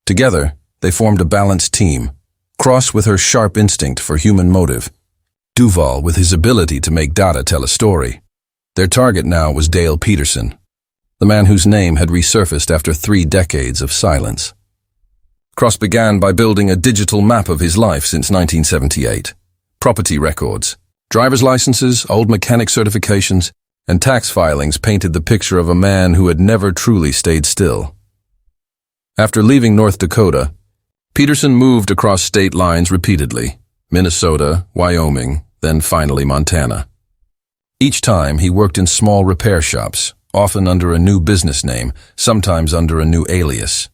Together, they formed a balanced team, Cross with her sharp instinct for human motive, Duval with his ability to make data tell a story. Their target now was Dale Peterson, the man whose name had resurfaced after 3 decades of silence. Cross began by building a digital map of his life since 1978. Property records, driver's licenses, old mechanic certifications, and tax filings painted the picture of a man who had never truly stayed still. After leaving North Dakota, Peterson moved across state lines repeatedly, Minnesota, Wyoming, then finally Montana. Each time he worked in small repair shops, often under a new business name, sometimes under a new alias.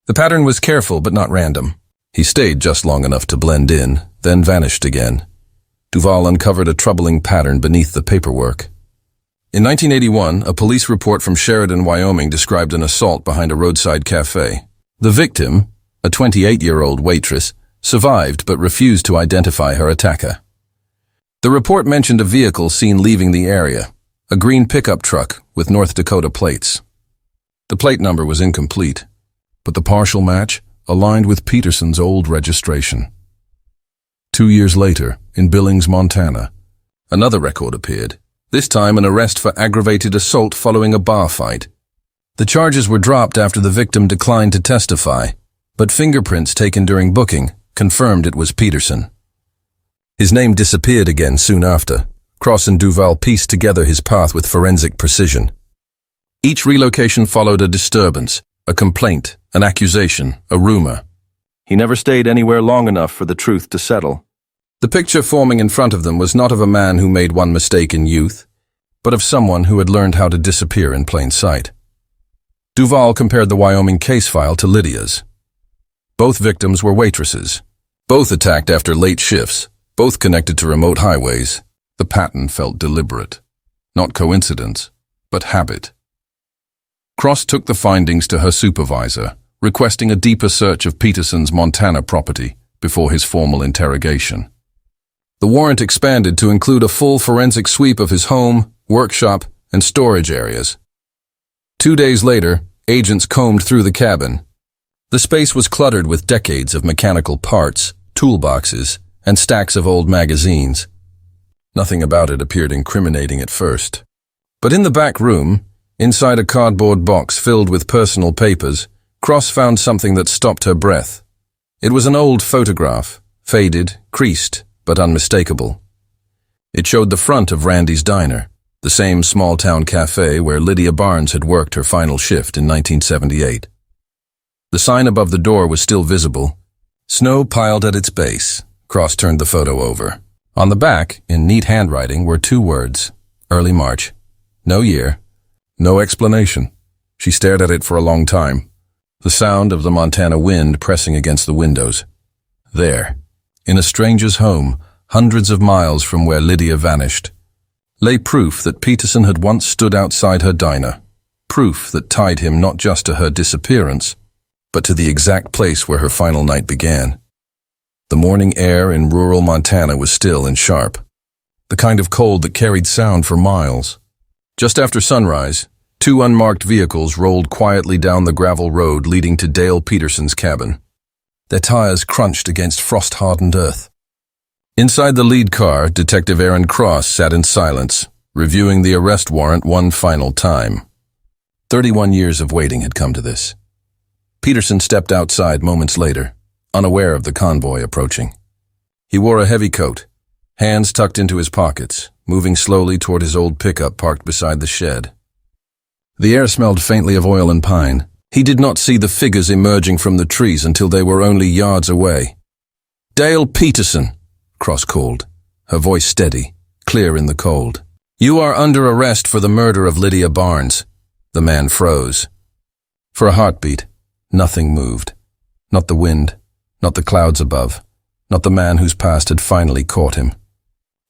The pattern was careful but not random. He stayed just long enough to blend in, then vanished again. Duval uncovered a troubling pattern beneath the paperwork. In 1981, a police report from Sheridan, Wyoming described an assault behind a roadside cafe. The victim, a 28-year-old waitress, survived but refused to identify her attacker. The report mentioned a vehicle seen leaving the area, a green pickup truck with North Dakota plates. The plate number was incomplete, but the partial match aligned with Peterson's old registration. 2 years later, in Billings, Montana, another record appeared, this time an arrest for aggravated assault following a bar fight. The charges were dropped after the victim declined to testify, but fingerprints taken during booking confirmed it was Peterson. His name disappeared again soon after. Cross and Duval pieced together his path with forensic precision. Each relocation followed a disturbance, a complaint, an accusation, a rumor. He never stayed anywhere long enough for the truth to settle. The picture forming in front of them was not of a man who made one mistake in youth, but of someone who had learned how to disappear in plain sight. Duval compared the Wyoming case file to Lydia's. Both victims were waitresses. Both attacked after late shifts. Both connected to remote highways. The pattern felt deliberate. Not coincidence, but habit. Cross took the findings to her supervisor, requesting a deeper search of Peterson's Montana property before his formal interrogation. The warrant expanded to include a full forensic sweep of his home, workshop, and storage areas. 2 days later, agents combed through the cabin. The space was cluttered with decades of mechanical parts, toolboxes, and stacks of old magazines. Nothing about it appeared incriminating at first. But in the back room, inside a cardboard box filled with personal papers, Cross found something that stopped her breath. It was an old photograph, faded, creased, but unmistakable. It showed the front of Randy's Diner, the same small-town cafe where Lydia Barnes had worked her final shift in 1978. The sign above the door was still visible. Snow piled at its base. Cross turned the photo over. On the back, in neat handwriting, were 2 words. Early March. No year. No explanation. She stared at it for a long time. The sound of the Montana wind pressing against the windows. There, in a stranger's home, hundreds of miles from where Lydia vanished, lay proof that Peterson had once stood outside her diner. Proof that tied him not just to her disappearance, but to the exact place where her final night began. The morning air in rural Montana was still and sharp, the kind of cold that carried sound for miles. Just after sunrise, 2 unmarked vehicles rolled quietly down the gravel road leading to Dale Peterson's cabin. Their tires crunched against frost-hardened earth. Inside the lead car, Detective Aaron Cross sat in silence, reviewing the arrest warrant one final time. 31 years of waiting had come to this. Peterson stepped outside moments later, unaware of the convoy approaching. He wore a heavy coat, hands tucked into his pockets, moving slowly toward his old pickup parked beside the shed. The air smelled faintly of oil and pine. He did not see the figures emerging from the trees until they were only yards away. "Dale Peterson," Cross called, her voice steady, clear in the cold. "You are under arrest for the murder of Lydia Barnes." The man froze. For a heartbeat, nothing moved. Not the wind, not the clouds above, not the man whose past had finally caught him.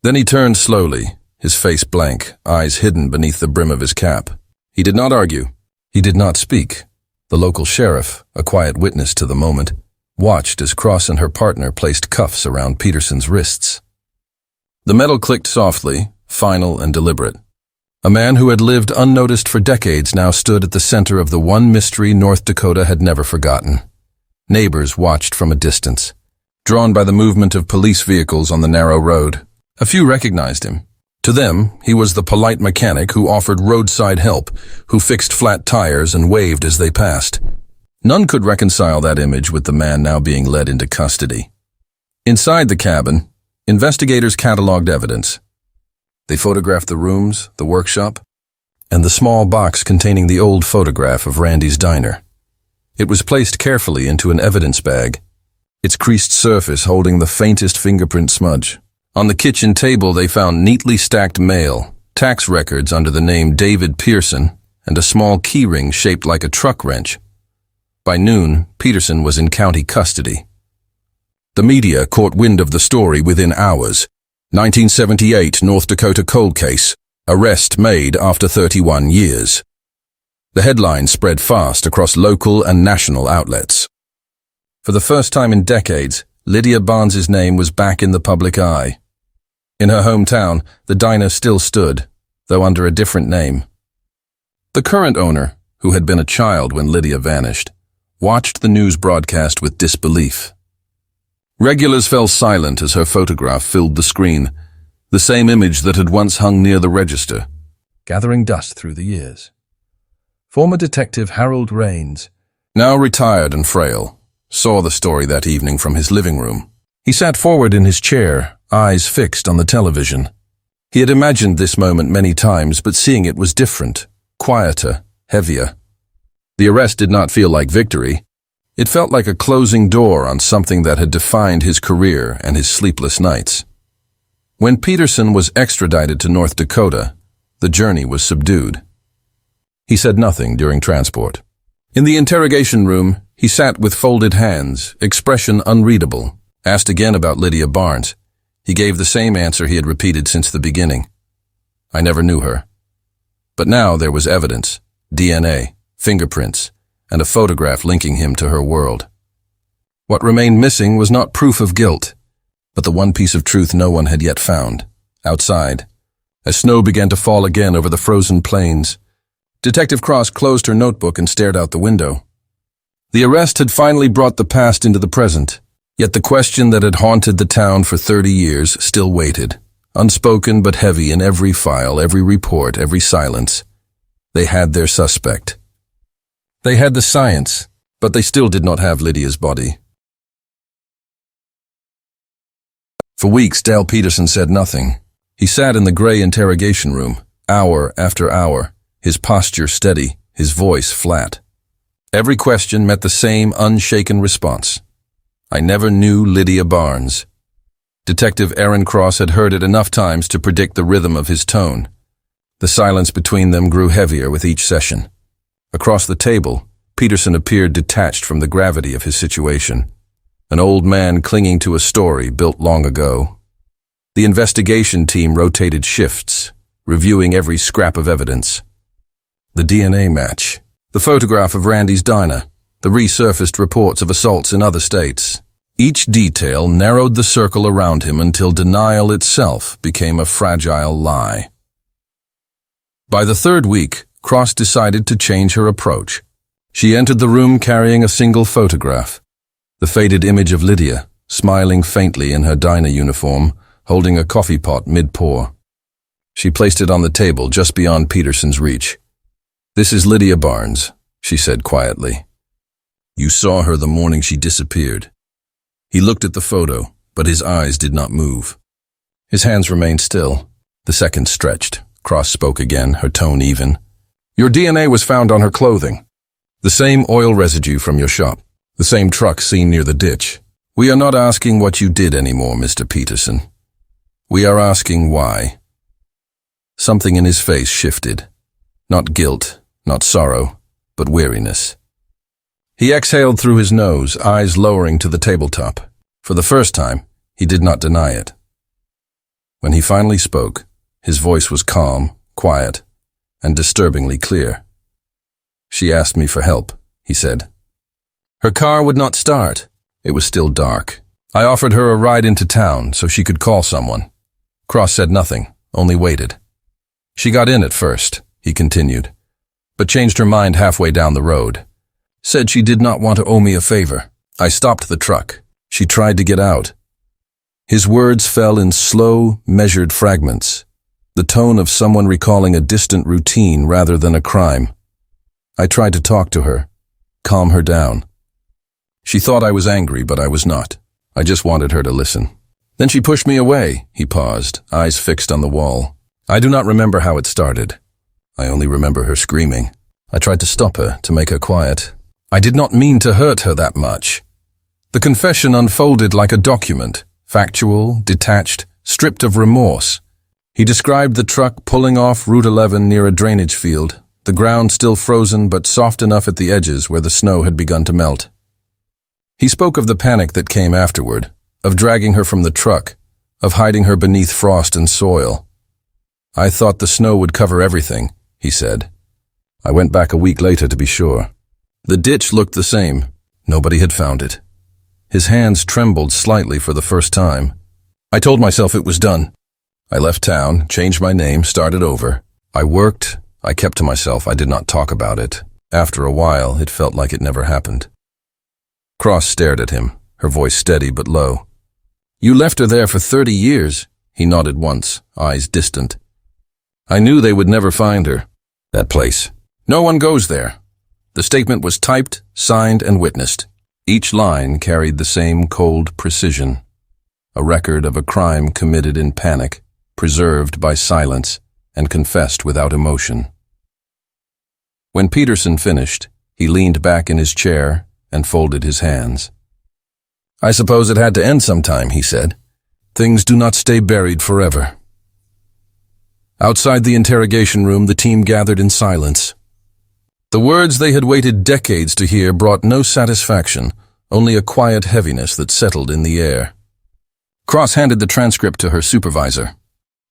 Then he turned slowly, his face blank, eyes hidden beneath the brim of his cap. He did not argue. He did not speak. The local sheriff, a quiet witness to the moment, watched as Cross and her partner placed cuffs around Peterson's wrists. The metal clicked softly, final and deliberate. A man who had lived unnoticed for decades now stood at the center of the one mystery North Dakota had never forgotten. Neighbors watched from a distance, drawn by the movement of police vehicles on the narrow road. A few recognized him. To them, he was the polite mechanic who offered roadside help, who fixed flat tires and waved as they passed. None could reconcile that image with the man now being led into custody. Inside the cabin, investigators cataloged evidence. They photographed the rooms, the workshop, and the small box containing the old photograph of Randy's diner. It was placed carefully into an evidence bag, its creased surface holding the faintest fingerprint smudge. On the kitchen table they found neatly stacked mail, tax records under the name David Pearson, and a small keyring shaped like a truck wrench. By noon, Peterson was in county custody. The media caught wind of the story within hours. 1978 North Dakota cold case, arrest made after 31 years. The headline spread fast across local and national outlets. For the first time in decades, Lydia Barnes's name was back in the public eye. In her hometown, the diner still stood, though under a different name. The current owner, who had been a child when Lydia vanished, watched the news broadcast with disbelief. Regulars fell silent as her photograph filled the screen, the same image that had once hung near the register, gathering dust through the years. Former Detective Harold Raines, now retired and frail, saw the story that evening from his living room. He sat forward in his chair, eyes fixed on the television. He had imagined this moment many times, but seeing it was different, quieter, heavier. The arrest did not feel like victory. It felt like a closing door on something that had defined his career and his sleepless nights. When Peterson was extradited to North Dakota, the journey was subdued. He said nothing during transport. In the interrogation room, he sat with folded hands, expression unreadable. Asked again about Lydia Barnes, he gave the same answer he had repeated since the beginning. "I never knew her." But now there was evidence, DNA, fingerprints, and a photograph linking him to her world. What remained missing was not proof of guilt, but the one piece of truth no one had yet found. Outside, as snow began to fall again over the frozen plains, Detective Cross closed her notebook and stared out the window. The arrest had finally brought the past into the present, yet the question that had haunted the town for 30 years still waited, unspoken but heavy in every file, every report, every silence. They had their suspect. They had the science, but they still did not have Lydia's body. For weeks, Dale Peterson said nothing. He sat in the gray interrogation room, hour after hour, his posture steady, his voice flat. Every question met the same unshaken response. "I never knew Lydia Barnes." Detective Aaron Cross had heard it enough times to predict the rhythm of his tone. The silence between them grew heavier with each session. Across the table, Peterson appeared detached from the gravity of his situation, an old man clinging to a story built long ago. The investigation team rotated shifts, reviewing every scrap of evidence. The DNA match, the photograph of Randy's diner, the resurfaced reports of assaults in other states. Each detail narrowed the circle around him until denial itself became a fragile lie. By the third week, Cross decided to change her approach. She entered the room carrying a single photograph, the faded image of Lydia, smiling faintly in her diner uniform, holding a coffee pot mid-pour. She placed it on the table just beyond Peterson's reach. "This is Lydia Barnes," she said quietly. "You saw her the morning she disappeared." He looked at the photo, but his eyes did not move. His hands remained still. The seconds stretched. Cross spoke again, her tone even. "Your DNA was found on her clothing. The same oil residue from your shop. The same truck seen near the ditch. We are not asking what you did anymore, Mr. Peterson. We are asking why." Something in his face shifted. Not guilt, not sorrow, but weariness. He exhaled through his nose, eyes lowering to the tabletop. For the first time, he did not deny it. When he finally spoke, his voice was calm, quiet, and disturbingly clear. "She asked me for help," he said. "Her car would not start. It was still dark. I offered her a ride into town so she could call someone." Cross said nothing, only waited. "She got in at first," he continued, "but changed her mind halfway down the road. Said she did not want to owe me a favor. I stopped the truck. She tried to get out." His words fell in slow, measured fragments, the tone of someone recalling a distant routine rather than a crime. "I tried to talk to her, calm her down. She thought I was angry, but I was not. I just wanted her to listen. Then she pushed me away." He paused, eyes fixed on the wall. "I do not remember how it started. I only remember her screaming. I tried to stop her, to make her quiet. I did not mean to hurt her that much." The confession unfolded like a document, factual, detached, stripped of remorse. He described the truck pulling off Route 11 near a drainage field, the ground still frozen but soft enough at the edges where the snow had begun to melt. He spoke of the panic that came afterward, of dragging her from the truck, of hiding her beneath frost and soil. "I thought the snow would cover everything," he said. "I went back a week later to be sure. The ditch looked the same. Nobody had found it." His hands trembled slightly for the first time. "I told myself it was done. I left town, changed my name, started over. I worked, I kept to myself, I did not talk about it. After a while, it felt like it never happened." Cross stared at him, her voice steady but low. "You left her there for 30 years. He nodded once, eyes distant. "I knew they would never find her. That place. No one goes there." The statement was typed, signed, and witnessed. Each line carried the same cold precision, a record of a crime committed in panic, preserved by silence, and confessed without emotion. When Peterson finished, he leaned back in his chair and folded his hands. "I suppose it had to end sometime," he said. "Things do not stay buried forever." Outside the interrogation room, the team gathered in silence. The words they had waited decades to hear brought no satisfaction, only a quiet heaviness that settled in the air. Cross handed the transcript to her supervisor.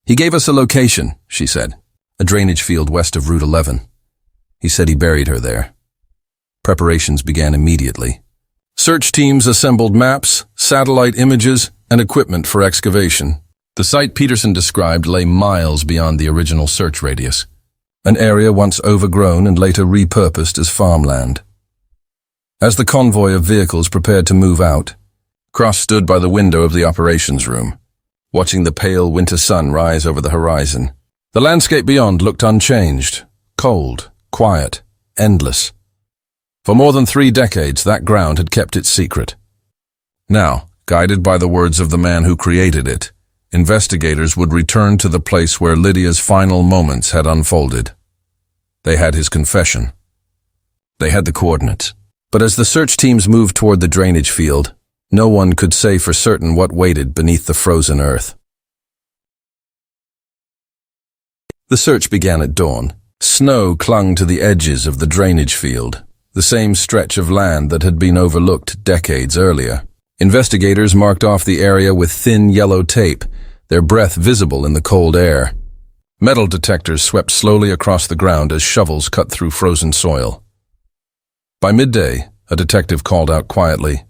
"He gave us a location," she said, "a drainage field west of Route 11. He said he buried her there." Preparations began immediately. Search teams assembled maps, satellite images, and equipment for excavation. The site Peterson described lay miles beyond the original search radius, an area once overgrown and later repurposed as farmland. As the convoy of vehicles prepared to move out, Cross stood by the window of the operations room, watching the pale winter sun rise over the horizon. The landscape beyond looked unchanged, cold, quiet, endless. For more than 3 decades, that ground had kept its secret. Now, guided by the words of the man who created it, investigators would return to the place where Lydia's final moments had unfolded. They had his confession. They had the coordinates. But as the search teams moved toward the drainage field, no one could say for certain what waited beneath the frozen earth. The search began at dawn. Snow clung to the edges of the drainage field, the same stretch of land that had been overlooked decades earlier. Investigators marked off the area with thin yellow tape, their breath visible in the cold air. Metal detectors swept slowly across the ground as shovels cut through frozen soil. By midday, a detective called out quietly.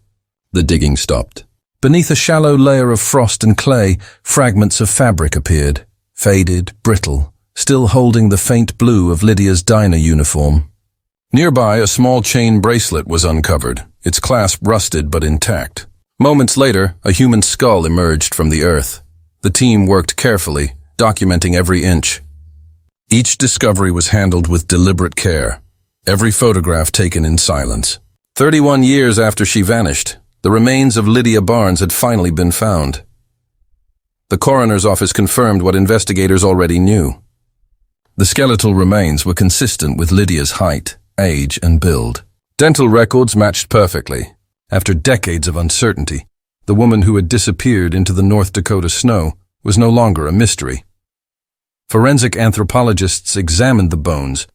The digging stopped. Beneath a shallow layer of frost and clay, fragments of fabric appeared, faded, brittle, still holding the faint blue of Lydia's diner uniform. Nearby, a small chain bracelet was uncovered, its clasp rusted but intact. Moments later, a human skull emerged from the earth. The team worked carefully, documenting every inch. Each discovery was handled with deliberate care, every photograph taken in silence. 31 years after she vanished, the remains of Lydia Barnes had finally been found. The coroner's office confirmed what investigators already knew. The skeletal remains were consistent with Lydia's height, age, and build. Dental records matched perfectly. After decades of uncertainty, the woman who had disappeared into the North Dakota snow was no longer a mystery. Forensic anthropologists examined the bones,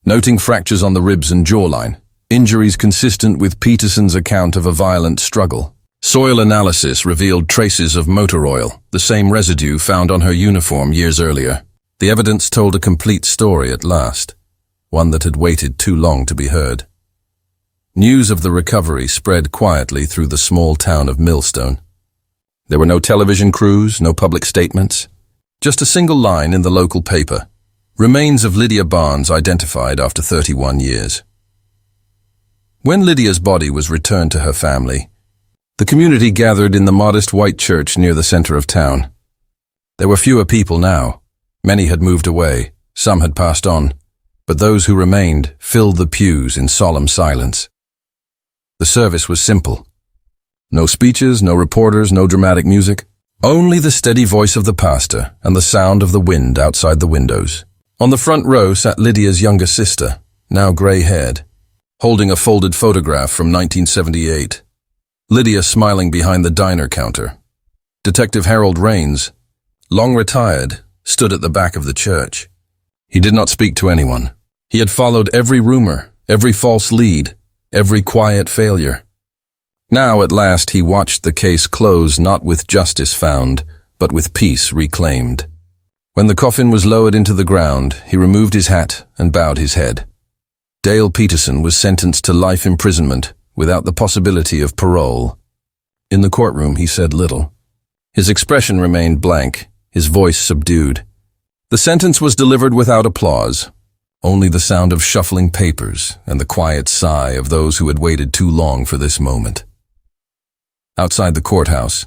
noting fractures on the ribs and jawline, injuries consistent with Peterson's account of a violent struggle. Soil analysis revealed traces of motor oil, the same residue found on her uniform years earlier. The evidence told a complete story at last, one that had waited too long to be heard. News of the recovery spread quietly through the small town of Millstone. There were no television crews, no public statements, just a single line in the local paper. Remains of Lydia Barnes identified after 31 years. When Lydia's body was returned to her family, the community gathered in the modest white church near the center of town. There were fewer people now. Many had moved away, some had passed on, but those who remained filled the pews in solemn silence. The service was simple. No speeches, no reporters, no dramatic music. Only the steady voice of the pastor and the sound of the wind outside the windows. On the front row sat Lydia's younger sister, now gray-haired, holding a folded photograph from 1978. Lydia smiling behind the diner counter. Detective Harold Raines, long retired, stood at the back of the church. He did not speak to anyone. He had followed every rumor, every false lead, every quiet failure. Now, at last, he watched the case close not with justice found, but with peace reclaimed. When the coffin was lowered into the ground, he removed his hat and bowed his head. Dale Peterson was sentenced to life imprisonment without the possibility of parole. In the courtroom, he said little. His expression remained blank, his voice subdued. The sentence was delivered without applause, only the sound of shuffling papers and the quiet sigh of those who had waited too long for this moment. Outside the courthouse,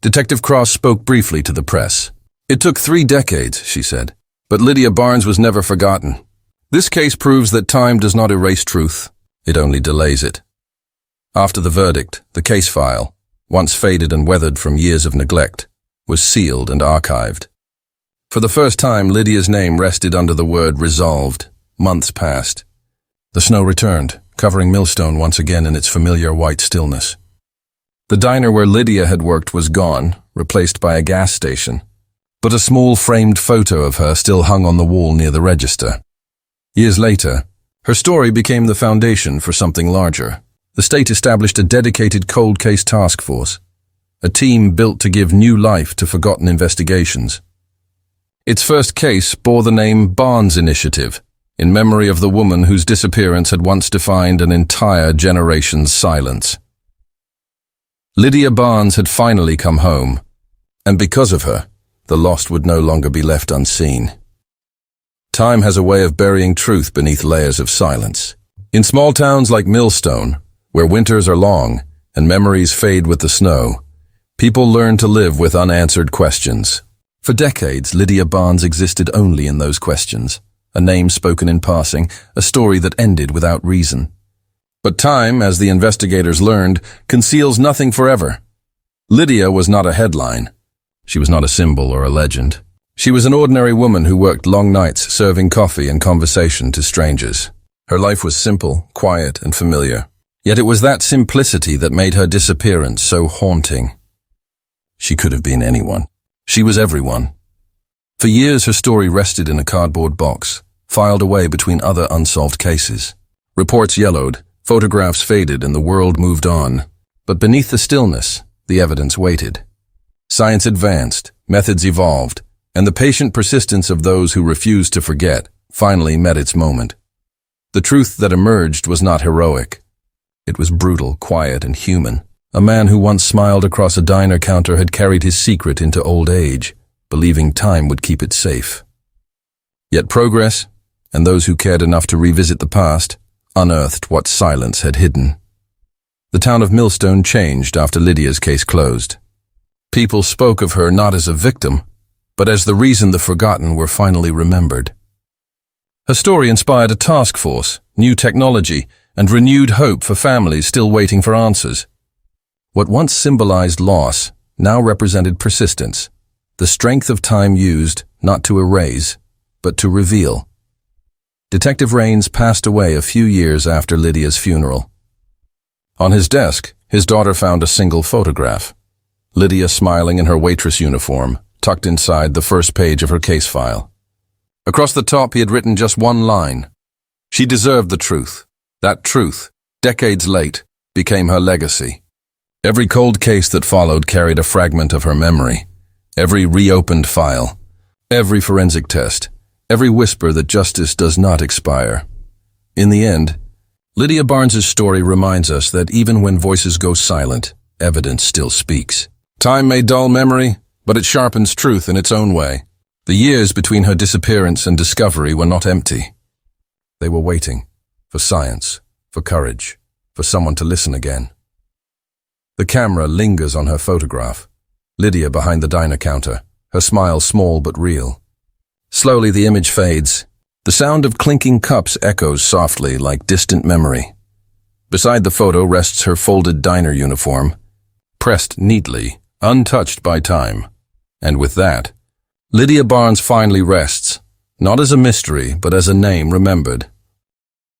Detective Cross spoke briefly to the press. It took 3 decades, she said, but Lydia Barnes was never forgotten. This case proves that time does not erase truth, it only delays it. After the verdict, the case file, once faded and weathered from years of neglect, was sealed and archived. For the first time, Lydia's name rested under the word resolved. Months passed. The snow returned, covering Millstone once again in its familiar white stillness. The diner where Lydia had worked was gone, replaced by a gas station, but a small framed photo of her still hung on the wall near the register. Years later, her story became the foundation for something larger. The state established a dedicated cold case task force, a team built to give new life to forgotten investigations. Its first case bore the name Barnes Initiative, in memory of the woman whose disappearance had once defined an entire generation's silence. Lydia Barnes had finally come home, and because of her, the lost would no longer be left unseen. Time has a way of burying truth beneath layers of silence. In small towns like Millstone, where winters are long and memories fade with the snow, people learn to live with unanswered questions. For decades, Lydia Barnes existed only in those questions, a name spoken in passing, a story that ended without reason. But time, as the investigators learned, conceals nothing forever. Lydia was not a headline. She was not a symbol or a legend. She was an ordinary woman who worked long nights serving coffee and conversation to strangers. Her life was simple, quiet, and familiar. Yet it was that simplicity that made her disappearance so haunting. She could have been anyone. She was everyone. For years, her story rested in a cardboard box, filed away between other unsolved cases. Reports yellowed, photographs faded, and the world moved on. But beneath the stillness, the evidence waited. Science advanced, methods evolved, and the patient persistence of those who refused to forget finally met its moment. The truth that emerged was not heroic. It was brutal, quiet, and human. A man who once smiled across a diner counter had carried his secret into old age, believing time would keep it safe. Yet progress, and those who cared enough to revisit the past, unearthed what silence had hidden. The town of Millstone changed after Lydia's case closed. People spoke of her not as a victim, but as the reason the forgotten were finally remembered. Her story inspired a task force, new technology, and renewed hope for families still waiting for answers. What once symbolized loss now represented persistence, the strength of time used not to erase, but to reveal. Detective Raines passed away a few years after Lydia's funeral. On his desk, his daughter found a single photograph. Lydia smiling in her waitress uniform, tucked inside the first page of her case file. Across the top, he had written just one line. She deserved the truth. That truth, decades late, became her legacy. Every cold case that followed carried a fragment of her memory. Every reopened file. Every forensic test. Every whisper that justice does not expire. In the end, Lydia Barnes's story reminds us that even when voices go silent, evidence still speaks. Time may dull memory, but it sharpens truth in its own way. The years between her disappearance and discovery were not empty. They were waiting for science, for courage, for someone to listen again. The camera lingers on her photograph. Lydia behind the diner counter, her smile small but real. Slowly the image fades. The sound of clinking cups echoes softly like distant memory. Beside the photo rests her folded diner uniform, pressed neatly, untouched by time. And with that, Lydia Barnes finally rests, not as a mystery, but as a name remembered.